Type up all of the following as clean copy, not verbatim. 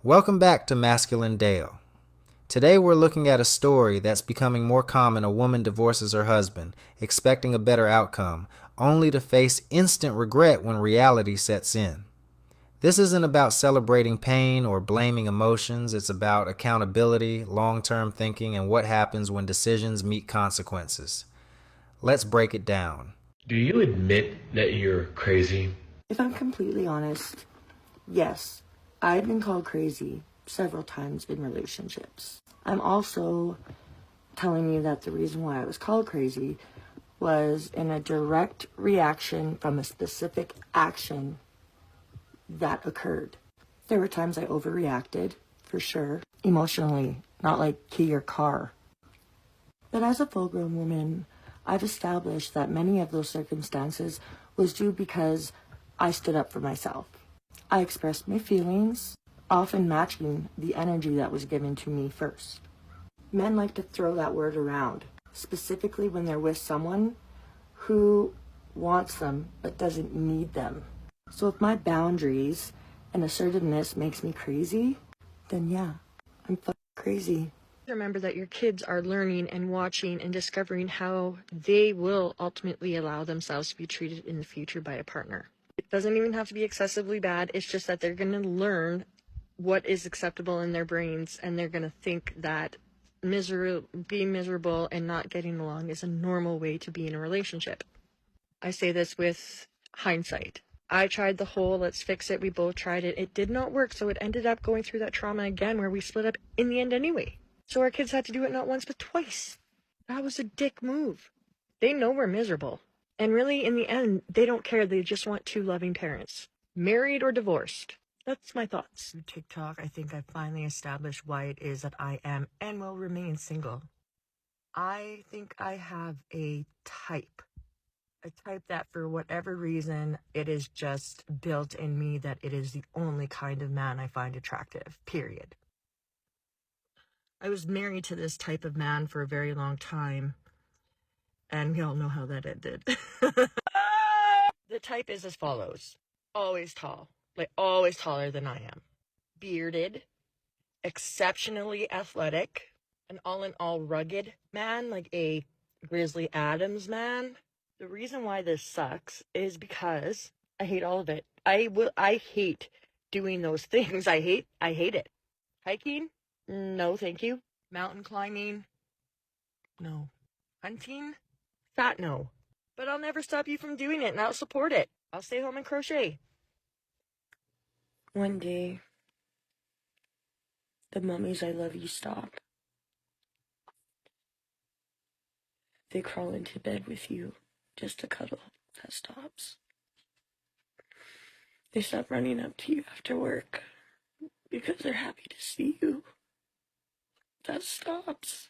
Welcome back to Masculine Dail. Today we're looking at a story that's becoming more common. A woman divorces her husband, expecting a better outcome, only to face instant regret when reality sets in. This isn't about celebrating pain or blaming emotions. It's about accountability, long-term thinking, and what happens when decisions meet consequences. Let's break it down. Do you admit that you're crazy? If I'm completely honest, yes, I've been called crazy several times in relationships. I'm also telling you that the reason why I was called crazy was in a direct reaction from a specific action that occurred. There were times I overreacted, for sure, emotionally, not like key your car. But as a full-grown woman, I've established that many of those circumstances was due because I stood up for myself. I expressed my feelings, often matching the energy that was given to me first. Men like to throw that word around, specifically when they're with someone who wants them but doesn't need them. So if my boundaries and assertiveness makes me crazy, then yeah, I'm fucking crazy. Remember that your kids are learning and watching and discovering how they will ultimately allow themselves to be treated in the future by a partner. It doesn't even have to be excessively bad. It's just that they're going to learn what is acceptable in their brains, and they're going to think that being miserable and not getting along is a normal way to be in a relationship. I say this with hindsight. I tried the whole let's fix it. We both tried it. It did not work, so it ended up going through that trauma again where we split up in the end anyway. So our kids had to do it not once but twice. That was a dick move. They know we're miserable. And really, in the end, they don't care. They just want two loving parents, married or divorced. That's my thoughts. Through TikTok, I think I finally established why it is that I am and will remain single. I think I have a type that for whatever reason, it is just built in me that it is the only kind of man I find attractive, period. I was married to this type of man for a very long time, and we all know how that ended. The type is as follows. Always tall, like always taller than I am. Bearded, exceptionally athletic, an all-in-all rugged man, like a Grizzly Adams man. The reason why this sucks is because I hate all of it. I hate doing those things. I hate it. Hiking? No, thank you. Mountain climbing? No. Hunting? Fat no. But I'll never stop you from doing it, and I'll support it. I'll stay home and crochet. One day, the mummies I love you stop. They crawl into bed with you just to cuddle. That stops. They stop running up to you after work because they're happy to see you. That stops.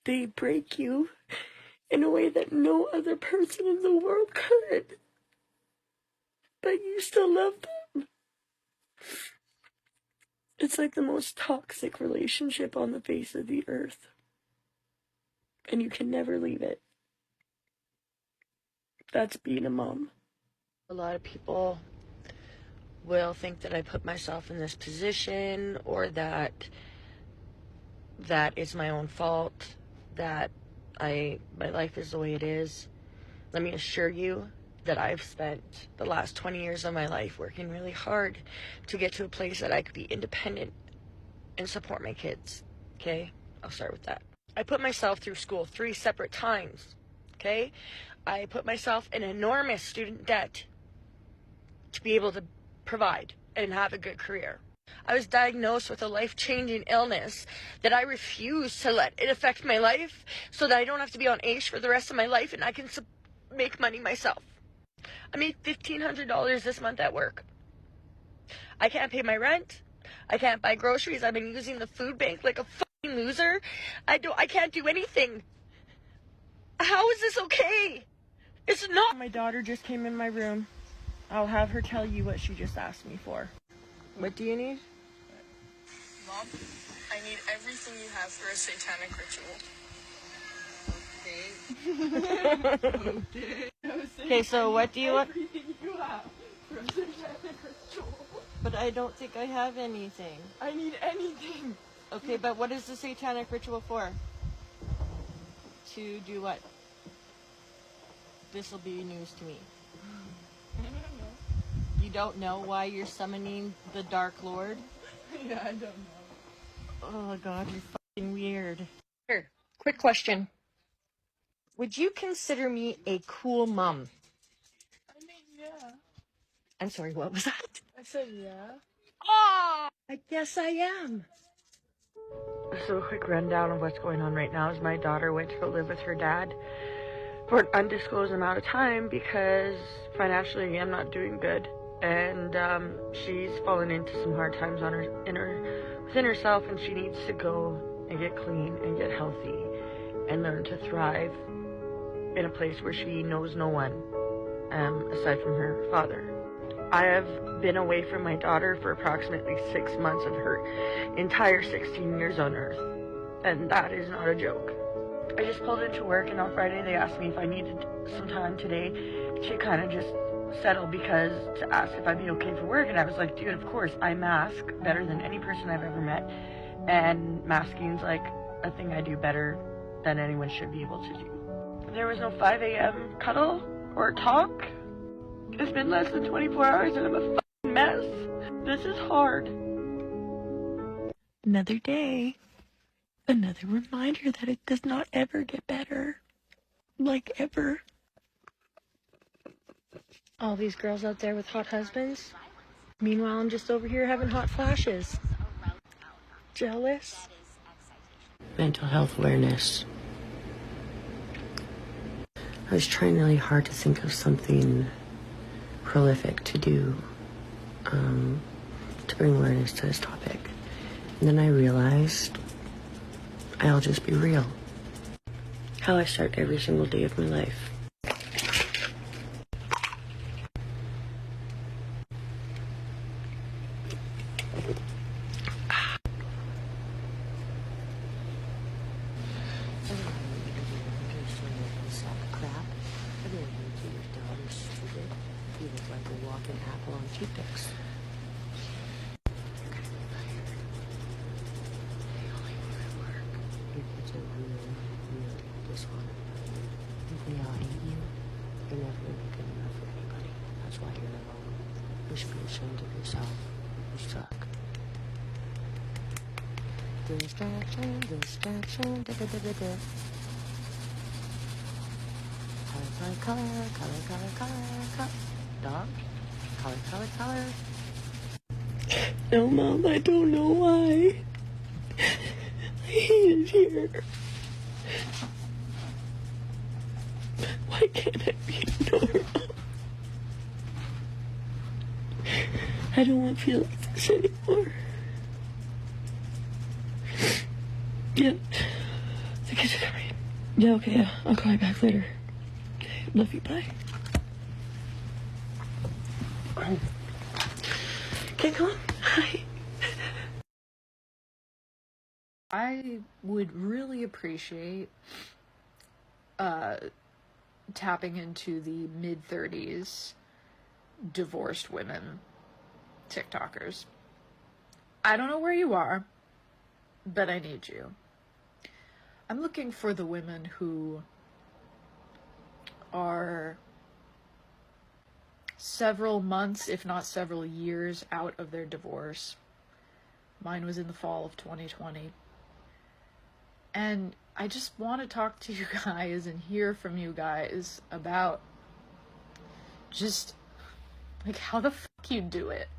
They break you in a way that no other person in the world could. But you still love them. It's like the most toxic relationship on the face of the earth. And you can never leave it. That's being a mom. A lot of people will think that I put myself in this position, or that it's my own fault, that my life is the way it is. Let me assure you that I've spent the last 20 years of my life working really hard to get to a place that I could be independent and support my kids. Okay? I'll start with that. I put myself through school 3 separate times. Okay? I put myself in enormous student debt to be able to provide and have a good career. I was diagnosed with a life-changing illness that I refuse to let it affect my life, so that I don't have to be on AISH for the rest of my life and I can make money myself. I made $1,500 this month at work. I can't pay my rent. I can't buy groceries. I've been using the food bank like a fucking loser. I can't do anything. How is this okay? It's not. My daughter just came in my room. I'll have her tell you what she just asked me for. What do you need? Mom, I need everything you have for a satanic ritual. Okay, so what do you want? But I don't think I have anything. I need anything. Okay, but what is the satanic ritual for? To do what? This will be news to me. I don't know. You don't know why you're summoning the Dark Lord? Yeah, I don't know. Oh god, you're fucking weird. Here, quick question. Would you consider me a cool mom? I mean, yeah. I'm sorry, what was that? I said yeah. Oh, I guess I am. So a quick rundown of what's going on right now is my daughter went to go live with her dad for an undisclosed amount of time because financially I'm not doing good. And she's fallen into some hard times on within herself, and she needs to go and get clean and get healthy and learn to thrive in a place where she knows no one aside from her father. I have been away from my daughter for approximately 6 months of her entire 16 years on earth, and that is not a joke. I just pulled into work, and on Friday they asked me if I needed some time today to kind of just settle because to ask if I'd be okay for work, and I was like, dude, of course, I mask better than any person I've ever met, and masking's like a thing I do better than anyone should be able to do. There was no 5 a.m. cuddle or talk. It's been less than 24 hours and I'm a fucking mess. This is hard. Another day. Another reminder that it does not ever get better. Like ever. All these girls out there with hot husbands. Meanwhile, I'm just over here having hot flashes. Jealous? Mental health awareness. I was trying really hard to think of something prolific to do to bring awareness to this topic. And then I realized I'll just be real. How I start every single day of my life. You should be ashamed of yourself. You suck. Distraction, distraction, da da da da da. Color, color. Dog? Color. No, Mom, I don't know why. I hate it here. Why can't I be normal? I don't want to feel like this anymore. Yeah. The kids are coming. Yeah, okay, yeah. I'll call you back later. Okay, love you, bye. Okay, come on. Hi. I would really appreciate tapping into the mid-30s divorced women TikTokers. I don't know where you are, but I need you. I'm looking for the women who are several months, if not several years, out of their divorce. Mine was in the fall of 2020. And I just want to talk to you guys and hear from you guys about just, like, how the fuck you do it.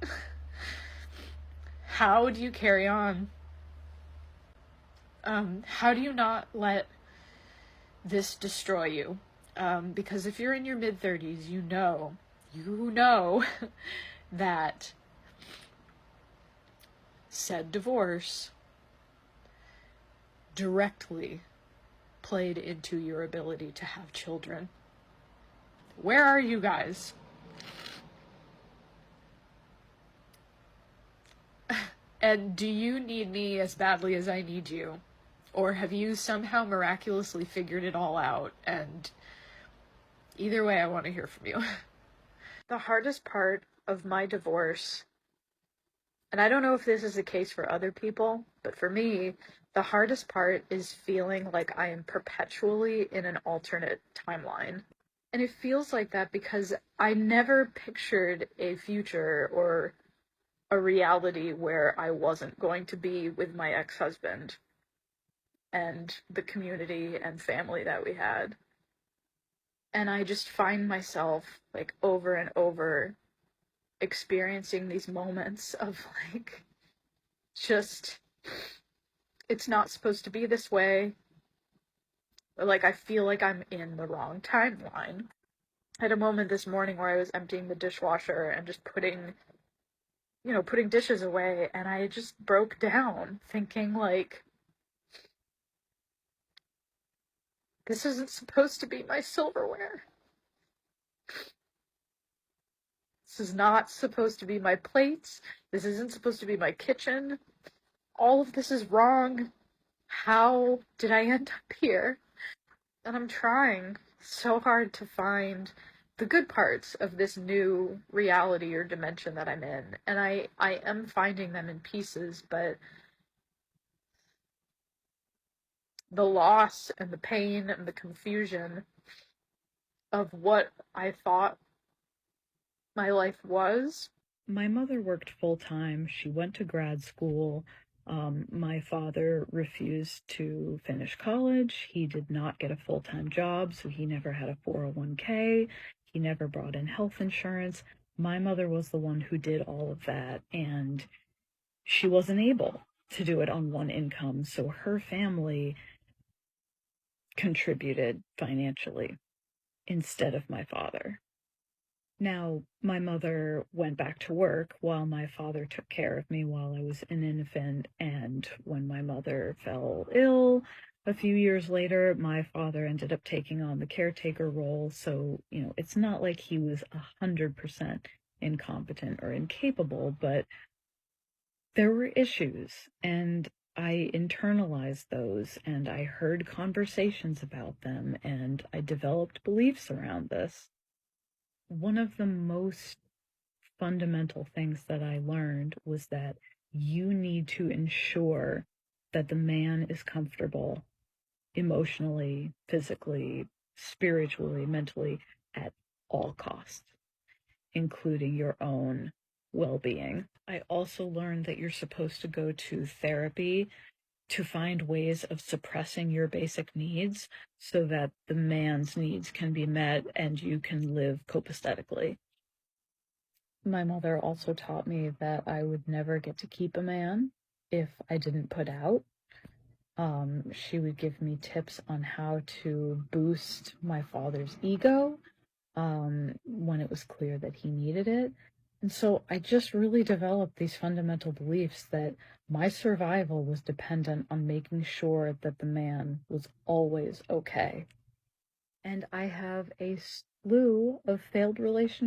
How do you carry on? How do you not let this destroy you? Because if you're in your mid-30s, you know that said divorce directly played into your ability to have children. Where are you guys? And do you need me as badly as I need you? Or have you somehow miraculously figured it all out? And either way, I want to hear from you. The hardest part of my divorce, and I don't know if this is the case for other people, but for me, the hardest part is feeling like I am perpetually in an alternate timeline. And it feels like that because I never pictured a future or a reality where I wasn't going to be with my ex-husband and the community and family that we had. And I just find myself, like, over and over experiencing these moments of, like, just, it's not supposed to be this way. Or, like, I feel like I'm in the wrong timeline. I had a moment this morning where I was emptying the dishwasher and just putting dishes away, and I just broke down thinking, like, this isn't supposed to be my silverware. This is not supposed to be my plates. This isn't supposed to be my kitchen. All of this is wrong. How did I end up here? And I'm trying so hard to find the good parts of this new reality or dimension that I'm in. And I am finding them in pieces, but the loss and the pain and the confusion of what I thought my life was. My mother worked full-time. She went to grad school. My father refused to finish college. He did not get a full-time job, so he never had a 401k. He never brought in health insurance. My mother was the one who did all of that, and she wasn't able to do it on one income, so her family contributed financially instead of my father. Now, my mother went back to work while my father took care of me while I was an infant, and when my mother fell ill a few years later, my father ended up taking on the caretaker role, so, it's not like he was 100% incompetent or incapable, but there were issues, and I internalized those, and I heard conversations about them, and I developed beliefs around this. One of the most fundamental things that I learned was that you need to ensure that the man is comfortable emotionally, physically, spiritually, mentally, at all costs, including your own well-being. I also learned that you're supposed to go to therapy to find ways of suppressing your basic needs so that the man's needs can be met and you can live copacetically. My mother also taught me that I would never get to keep a man if I didn't put out. She would give me tips on how to boost my father's ego when it was clear that he needed it. And so I just really developed these fundamental beliefs that my survival was dependent on making sure that the man was always okay. And I have a slew of failed relationships.